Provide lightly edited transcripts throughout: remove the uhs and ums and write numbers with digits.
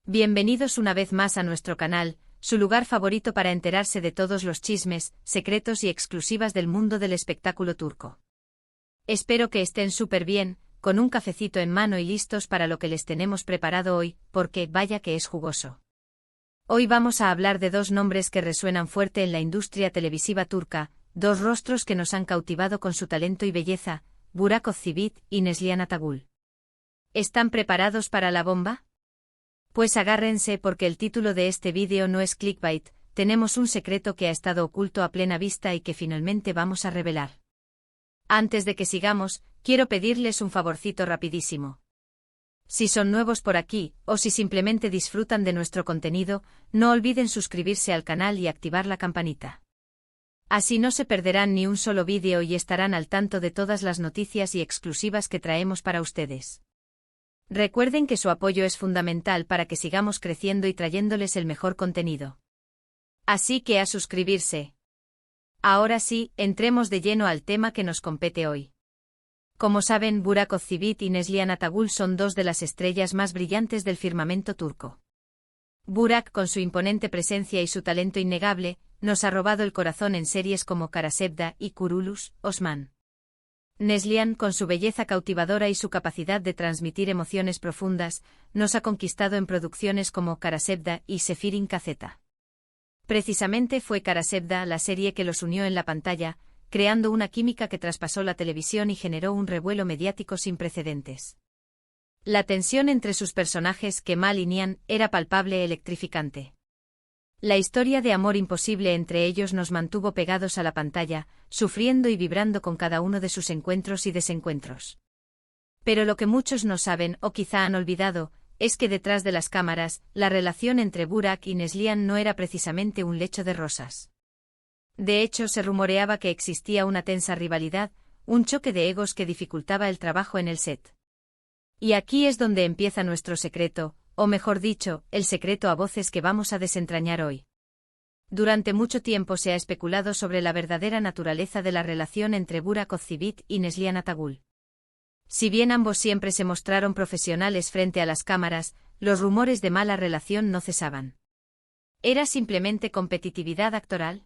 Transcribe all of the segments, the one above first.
Bienvenidos una vez más a nuestro canal, su lugar favorito para enterarse de todos los chismes, secretos y exclusivas del mundo del espectáculo turco. Espero que estén súper bien, con un cafecito en mano y listos para lo que les tenemos preparado hoy, porque vaya que es jugoso. Hoy vamos a hablar de dos nombres que resuenan fuerte en la industria televisiva turca, dos rostros que nos han cautivado con su talento y belleza, Burak Özçivit y Neslihan Atagül. ¿Están preparados para la bomba? Pues agárrense porque el título de este vídeo no es clickbait, tenemos un secreto que ha estado oculto a plena vista y que finalmente vamos a revelar. Antes de que sigamos, quiero pedirles un favorcito rapidísimo. Si son nuevos por aquí, o si simplemente disfrutan de nuestro contenido, no olviden suscribirse al canal y activar la campanita. Así no se perderán ni un solo vídeo y estarán al tanto de todas las noticias y exclusivas que traemos para ustedes. Recuerden que su apoyo es fundamental para que sigamos creciendo y trayéndoles el mejor contenido. Así que a suscribirse. Ahora sí, entremos de lleno al tema que nos compete hoy. Como saben, Burak Özçivit y Neslihan Atagül son dos de las estrellas más brillantes del firmamento turco. Burak, con su imponente presencia y su talento innegable, nos ha robado el corazón en series como Kara Sevda y Kuruluş, Osman. Neslihan, con su belleza cautivadora y su capacidad de transmitir emociones profundas, nos ha conquistado en producciones como Kara Sevda y Sefirin Kazeta. Precisamente fue Kara Sevda la serie que los unió en la pantalla, creando una química que traspasó la televisión y generó un revuelo mediático sin precedentes. La tensión entre sus personajes Kemal y Nihan era palpable e electrificante. La historia de amor imposible entre ellos nos mantuvo pegados a la pantalla, sufriendo y vibrando con cada uno de sus encuentros y desencuentros. Pero lo que muchos no saben o quizá han olvidado, es que detrás de las cámaras, la relación entre Burak y Neslihan no era precisamente un lecho de rosas. De hecho, se rumoreaba que existía una tensa rivalidad, un choque de egos que dificultaba el trabajo en el set. Y aquí es donde empieza nuestro secreto, o mejor dicho, el secreto a voces que vamos a desentrañar hoy. Durante mucho tiempo se ha especulado sobre la verdadera naturaleza de la relación entre Burak Özçivit y Neslihan Atagül. Si bien ambos siempre se mostraron profesionales frente a las cámaras, los rumores de mala relación no cesaban. ¿Era simplemente competitividad actoral?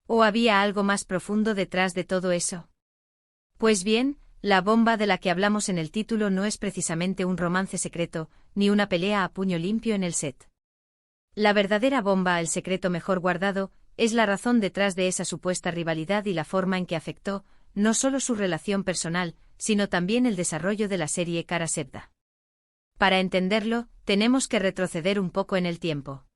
¿O había algo más profundo detrás de todo eso? Pues bien, la bomba de la que hablamos en el título no es precisamente un romance secreto, ni una pelea a puño limpio en el set. La verdadera bomba, el secreto mejor guardado, es la razón detrás de esa supuesta rivalidad y la forma en que afectó, no solo su relación personal, sino también el desarrollo de la serie Kara Sevda. Para entenderlo, tenemos que retroceder un poco en el tiempo.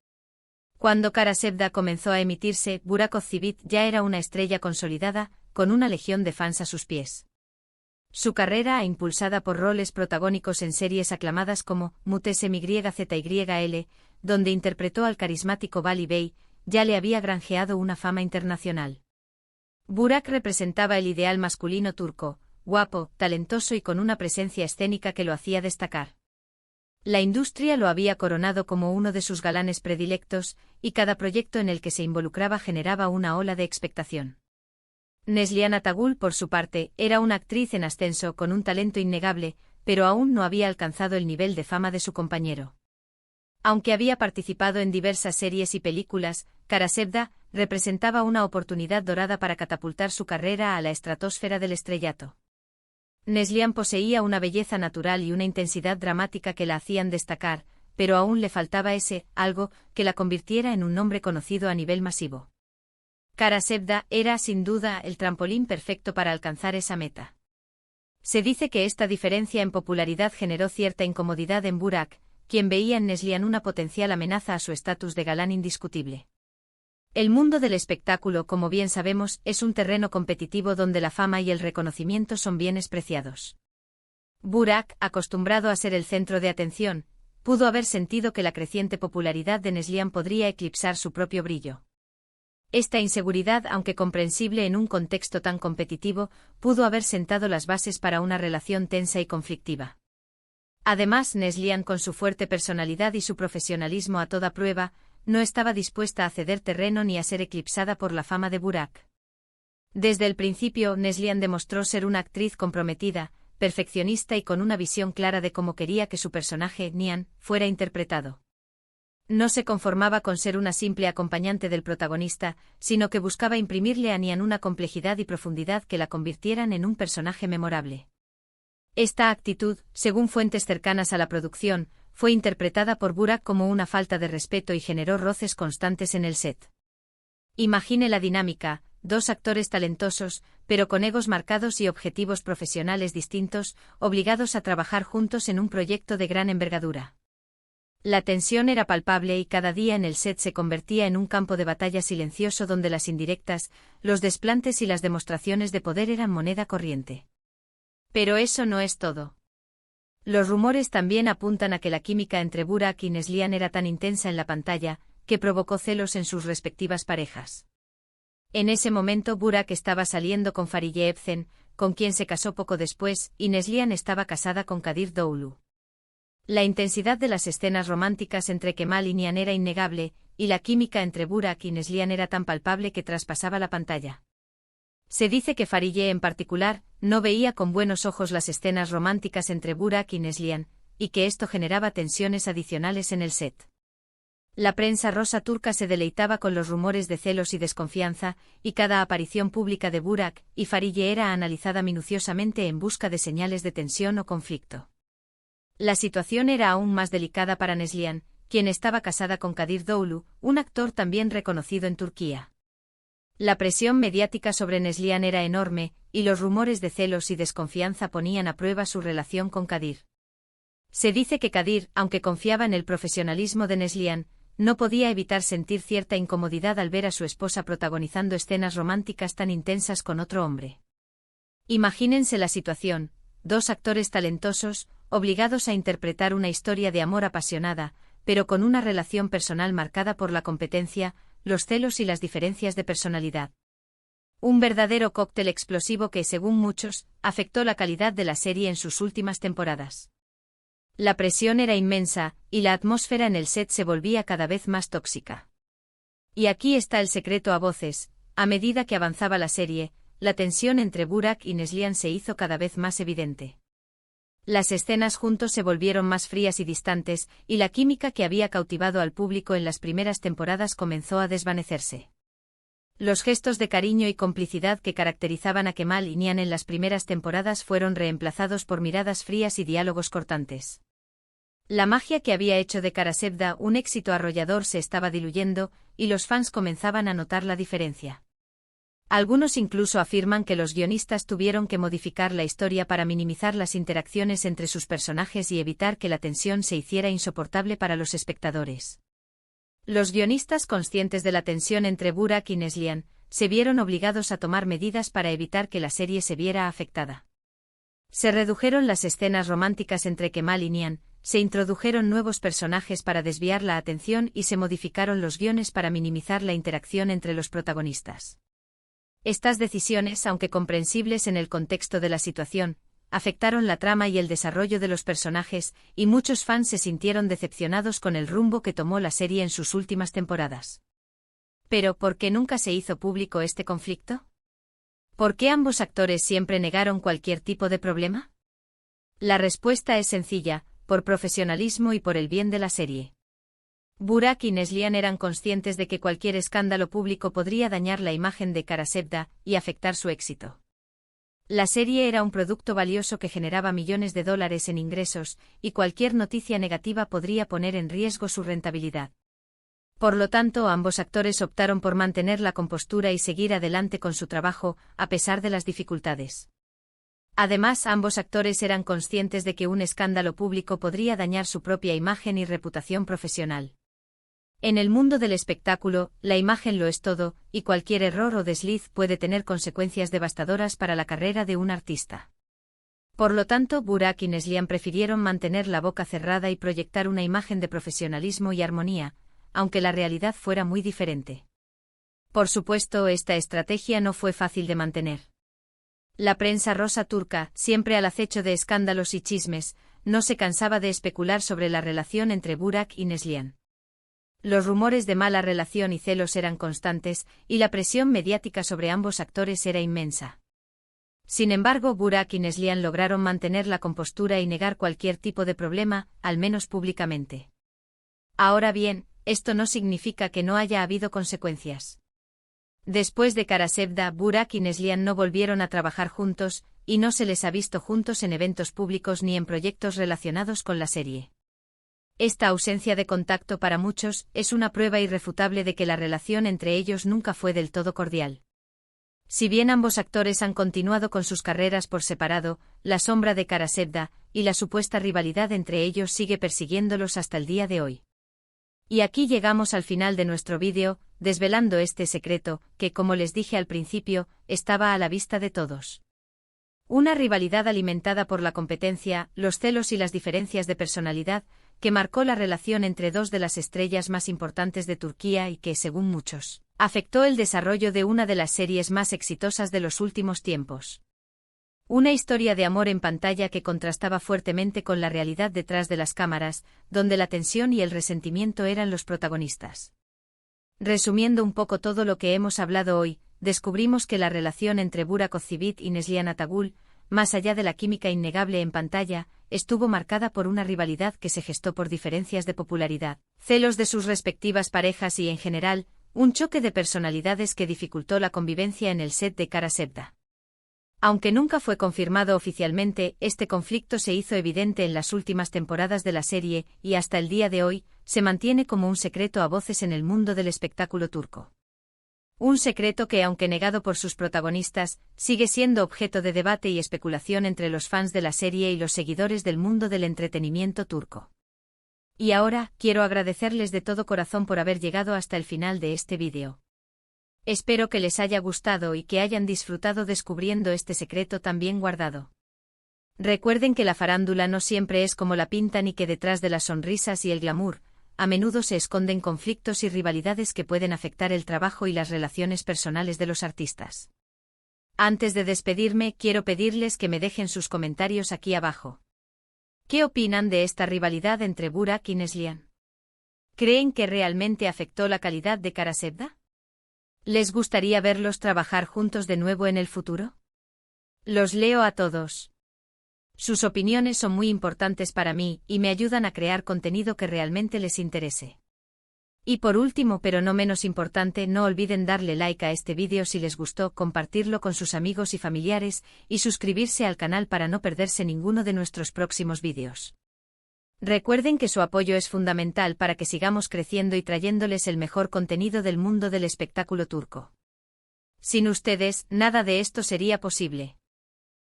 Cuando Kara Sevda comenzó a emitirse, Burak Özçivit ya era una estrella consolidada, con una legión de fans a sus pies. Su carrera, impulsada por roles protagónicos en series aclamadas como Mutesi MYZYL, donde interpretó al carismático Vali Bey, ya le había granjeado una fama internacional. Burak representaba el ideal masculino turco, guapo, talentoso y con una presencia escénica que lo hacía destacar. La industria lo había coronado como uno de sus galanes predilectos, y cada proyecto en el que se involucraba generaba una ola de expectación. Neslihan Atagül, por su parte, era una actriz en ascenso con un talento innegable, pero aún no había alcanzado el nivel de fama de su compañero. Aunque había participado en diversas series y películas, Kara Sevda representaba una oportunidad dorada para catapultar su carrera a la estratosfera del estrellato. Neslihan poseía una belleza natural y una intensidad dramática que la hacían destacar, pero aún le faltaba ese algo que la convirtiera en un nombre conocido a nivel masivo. Kara Sevda era, sin duda, el trampolín perfecto para alcanzar esa meta. Se dice que esta diferencia en popularidad generó cierta incomodidad en Burak, quien veía en Neslihan una potencial amenaza a su estatus de galán indiscutible. El mundo del espectáculo, como bien sabemos, es un terreno competitivo donde la fama y el reconocimiento son bienes preciados. Burak, acostumbrado a ser el centro de atención, pudo haber sentido que la creciente popularidad de Neslihan podría eclipsar su propio brillo. Esta inseguridad, aunque comprensible en un contexto tan competitivo, pudo haber sentado las bases para una relación tensa y conflictiva. Además, Neslihan, con su fuerte personalidad y su profesionalismo a toda prueba, no estaba dispuesta a ceder terreno ni a ser eclipsada por la fama de Burak. Desde el principio, Neslihan demostró ser una actriz comprometida, perfeccionista y con una visión clara de cómo quería que su personaje, Nihan, fuera interpretado. No se conformaba con ser una simple acompañante del protagonista, sino que buscaba imprimirle a Nian una complejidad y profundidad que la convirtieran en un personaje memorable. Esta actitud, según fuentes cercanas a la producción, fue interpretada por Burak como una falta de respeto y generó roces constantes en el set. Imagine la dinámica: dos actores talentosos, pero con egos marcados y objetivos profesionales distintos, obligados a trabajar juntos en un proyecto de gran envergadura. La tensión era palpable y cada día en el set se convertía en un campo de batalla silencioso donde las indirectas, los desplantes y las demostraciones de poder eran moneda corriente. Pero eso no es todo. Los rumores también apuntan a que la química entre Burak y Neslihan era tan intensa en la pantalla, que provocó celos en sus respectivas parejas. En ese momento Burak estaba saliendo con Fariye Ebsen, con quien se casó poco después, y Neslihan estaba casada con Kadir Doğulu. La intensidad de las escenas románticas entre Kemal y Nihan era innegable, y la química entre Burak y Neslihan era tan palpable que traspasaba la pantalla. Se dice que Fariye en particular no veía con buenos ojos las escenas románticas entre Burak y Neslihan, y que esto generaba tensiones adicionales en el set. La prensa rosa turca se deleitaba con los rumores de celos y desconfianza, y cada aparición pública de Burak y Fariye era analizada minuciosamente en busca de señales de tensión o conflicto. La situación era aún más delicada para Neslihan, quien estaba casada con Kadir Doğulu, un actor también reconocido en Turquía. La presión mediática sobre Neslihan era enorme, y los rumores de celos y desconfianza ponían a prueba su relación con Kadir. Se dice que Kadir, aunque confiaba en el profesionalismo de Neslihan, no podía evitar sentir cierta incomodidad al ver a su esposa protagonizando escenas románticas tan intensas con otro hombre. Imagínense la situación: dos actores talentosos, obligados a interpretar una historia de amor apasionada, pero con una relación personal marcada por la competencia, los celos y las diferencias de personalidad. Un verdadero cóctel explosivo que, según muchos, afectó la calidad de la serie en sus últimas temporadas. La presión era inmensa, y la atmósfera en el set se volvía cada vez más tóxica. Y aquí está el secreto a voces: a medida que avanzaba la serie, la tensión entre Burak y Neslihan se hizo cada vez más evidente. Las escenas juntos se volvieron más frías y distantes, y la química que había cautivado al público en las primeras temporadas comenzó a desvanecerse. Los gestos de cariño y complicidad que caracterizaban a Kemal y Nihan en las primeras temporadas fueron reemplazados por miradas frías y diálogos cortantes. La magia que había hecho de Karasevda un éxito arrollador se estaba diluyendo, y los fans comenzaban a notar la diferencia. Algunos incluso afirman que los guionistas tuvieron que modificar la historia para minimizar las interacciones entre sus personajes y evitar que la tensión se hiciera insoportable para los espectadores. Los guionistas, conscientes de la tensión entre Burak y Neslihan, se vieron obligados a tomar medidas para evitar que la serie se viera afectada. Se redujeron las escenas románticas entre Kemal y Nihan, se introdujeron nuevos personajes para desviar la atención y se modificaron los guiones para minimizar la interacción entre los protagonistas. Estas decisiones, aunque comprensibles en el contexto de la situación, afectaron la trama y el desarrollo de los personajes, y muchos fans se sintieron decepcionados con el rumbo que tomó la serie en sus últimas temporadas. Pero, ¿por qué nunca se hizo público este conflicto? ¿Por qué ambos actores siempre negaron cualquier tipo de problema? La respuesta es sencilla: por profesionalismo y por el bien de la serie. Burak y Neslihan eran conscientes de que cualquier escándalo público podría dañar la imagen de Karasevda y afectar su éxito. La serie era un producto valioso que generaba millones de dólares en ingresos, y cualquier noticia negativa podría poner en riesgo su rentabilidad. Por lo tanto, ambos actores optaron por mantener la compostura y seguir adelante con su trabajo, a pesar de las dificultades. Además, ambos actores eran conscientes de que un escándalo público podría dañar su propia imagen y reputación profesional. En el mundo del espectáculo, la imagen lo es todo, y cualquier error o desliz puede tener consecuencias devastadoras para la carrera de un artista. Por lo tanto, Burak y Neslihan prefirieron mantener la boca cerrada y proyectar una imagen de profesionalismo y armonía, aunque la realidad fuera muy diferente. Por supuesto, esta estrategia no fue fácil de mantener. La prensa rosa turca, siempre al acecho de escándalos y chismes, no se cansaba de especular sobre la relación entre Burak y Neslihan. Los rumores de mala relación y celos eran constantes, y la presión mediática sobre ambos actores era inmensa. Sin embargo, Burak y Neslihan lograron mantener la compostura y negar cualquier tipo de problema, al menos públicamente. Ahora bien, esto no significa que no haya habido consecuencias. Después de Karasevda, Burak y Neslihan no volvieron a trabajar juntos, y no se les ha visto juntos en eventos públicos ni en proyectos relacionados con la serie. Esta ausencia de contacto para muchos es una prueba irrefutable de que la relación entre ellos nunca fue del todo cordial. Si bien ambos actores han continuado con sus carreras por separado, la sombra de Karasevda y la supuesta rivalidad entre ellos sigue persiguiéndolos hasta el día de hoy. Y aquí llegamos al final de nuestro vídeo, desvelando este secreto, que como les dije al principio, estaba a la vista de todos. Una rivalidad alimentada por la competencia, los celos y las diferencias de personalidad, que marcó la relación entre dos de las estrellas más importantes de Turquía y que, según muchos, afectó el desarrollo de una de las series más exitosas de los últimos tiempos. Una historia de amor en pantalla que contrastaba fuertemente con la realidad detrás de las cámaras, donde la tensión y el resentimiento eran los protagonistas. Resumiendo un poco todo lo que hemos hablado hoy, descubrimos que la relación entre Burak Özçivit y Neslihan Atagül, más allá de la química innegable en pantalla, estuvo marcada por una rivalidad que se gestó por diferencias de popularidad, celos de sus respectivas parejas y, en general, un choque de personalidades que dificultó la convivencia en el set de Karasevda. Aunque nunca fue confirmado oficialmente, este conflicto se hizo evidente en las últimas temporadas de la serie y hasta el día de hoy, se mantiene como un secreto a voces en el mundo del espectáculo turco. Un secreto que, aunque negado por sus protagonistas, sigue siendo objeto de debate y especulación entre los fans de la serie y los seguidores del mundo del entretenimiento turco. Y ahora, quiero agradecerles de todo corazón por haber llegado hasta el final de este vídeo. Espero que les haya gustado y que hayan disfrutado descubriendo este secreto tan bien guardado. Recuerden que la farándula no siempre es como la pintan y que detrás de las sonrisas y el glamour, a menudo se esconden conflictos y rivalidades que pueden afectar el trabajo y las relaciones personales de los artistas. Antes de despedirme, quiero pedirles que me dejen sus comentarios aquí abajo. ¿Qué opinan de esta rivalidad entre Burak y Neslihan? ¿Creen que realmente afectó la calidad de Karasevda? ¿Les gustaría verlos trabajar juntos de nuevo en el futuro? Los leo a todos. Sus opiniones son muy importantes para mí y me ayudan a crear contenido que realmente les interese. Y por último, pero no menos importante, no olviden darle like a este vídeo si les gustó, compartirlo con sus amigos y familiares y suscribirse al canal para no perderse ninguno de nuestros próximos vídeos. Recuerden que su apoyo es fundamental para que sigamos creciendo y trayéndoles el mejor contenido del mundo del espectáculo turco. Sin ustedes, nada de esto sería posible.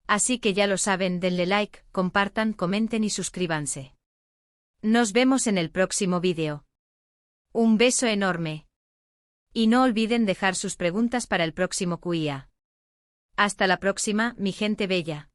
Así que ya lo saben, denle like, compartan, comenten y suscríbanse. Nos vemos en el próximo vídeo. Un beso enorme. Y no olviden dejar sus preguntas para el próximo QIA. Hasta la próxima, mi gente bella.